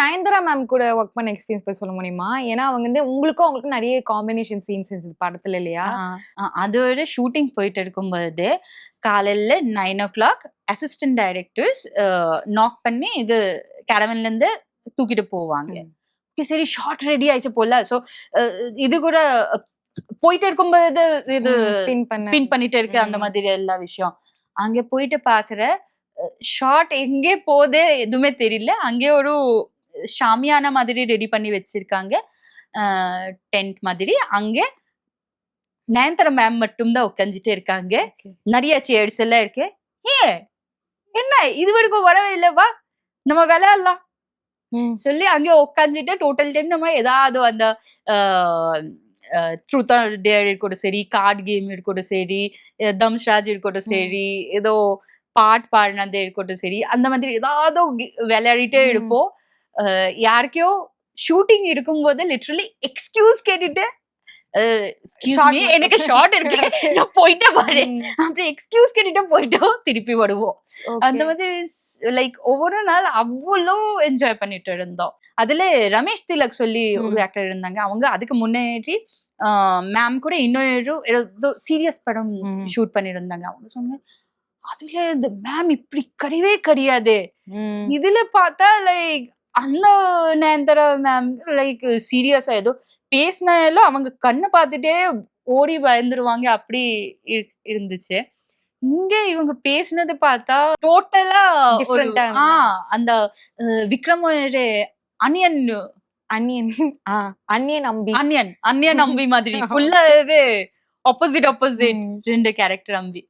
Nayanthara ma'am கூட work பண்ண experience போய் சொல்ல முடியுமா? ஏன்னா அவங்க வந்து அவங்களுக்கும் நிறைய காம்பினேஷன் சீன்ஸ் இருந்துச்சு படத்துல இல்லையா? அது ஒரு ஷூட்டிங் போயிட்டு இருக்கும்போது காலையில 9 o'clock அசிஸ்டன்ட் டைரக்டர்ஸ் நாக் பண்ணி இது கேரவன்ல இருந்து தூக்கிட்டு போவாங்க. சரி ஷார்ட் ரெடி ஆயிடுச்சு போல. ஸோ இது கூட போயிட்டு இருக்கும்போது இது பின் பண்ணிட்டு இருக்கு அந்த மாதிரி எல்லா விஷயம். அங்க போயிட்டு பாக்குற ஷார்ட் எங்கே போதே எதுவுமே தெரியல. அங்கே ஒரு ஷாமியான மாதிரி ரெடி பண்ணி வச்சிருக்காங்க, டென்ட் மாதிரி. அங்கே நயன்தாரா மேம் மட்டும் தான் உட்காந்துட்டு இருக்காங்க. நிறைய சேர்ஸ் எல்லாம் இருக்கு. என்ன இது வரைக்கும் வரவே இல்லவா, நம்ம விளையாடலாம் சொல்லி அங்கே உட்காந்துட்டு டோட்டல் டைம் நம்ம ஏதாவது அந்த ட்ரூத் ஆர் டேர் இருக்கட்டும் சரி, கார்டு கேம் இருக்கட்டும் சரி, தம்ஷ்ராஜ் இருக்கட்டும் சரி, ஏதோ பாட் பாடினது இருக்கட்டும் சரி, அந்த மாதிரி ஏதாவது விளையாடிட்டே இருப்போம். யாருக்கையோ ஷூட்டிங் இருக்கும்போது லிட்டரலி எக்ஸ்கியூஸ் கேட்டுட்டு எனக்கு ஷார்ட் இருக்கு நான் போயிட்டே பாரு அப்படி எக்ஸ்கியூஸ் கேட்டுட்டு போயிட்டோம், திருப்பி வருவோம். அந்த மாதிரி லைக் ஒவ்வொரு நாள் அவ்வளோ என்ஜாய் பண்ணிட்டு இருந்தோம். அதுல ரமேஷ் திலக் சொல்லி ஒரு ஆக்டர் இருந்தாங்க. அவங்க அதுக்கு முன்னாடி மேம் கூட இன்னொரு ஏதோ சீரியஸ் படம் ஷூட் பண்ணிருந்தாங்க. அவங்க சொன்னாங்க அதுல இந்த மேம் இப்படி கரியவே கிடையாது, இதுல பார்த்தா லைக் அந்த நயன்தாரா மேம் லைக் சீரியஸா ஏதோ பேசினாலும் அவங்க கண்ணை பார்த்துட்டே ஓடி பயந்துருவாங்க, அப்படி இருந்துச்சு. இங்க இவங்க பேசினது பார்த்தா டோட்டலா அந்த விக்ரம் அனியன் அம்பி மாதிரி ஃபுல்லாவே ஆப்போசிட் ரெண்டு கேரக்டர் அம்பி.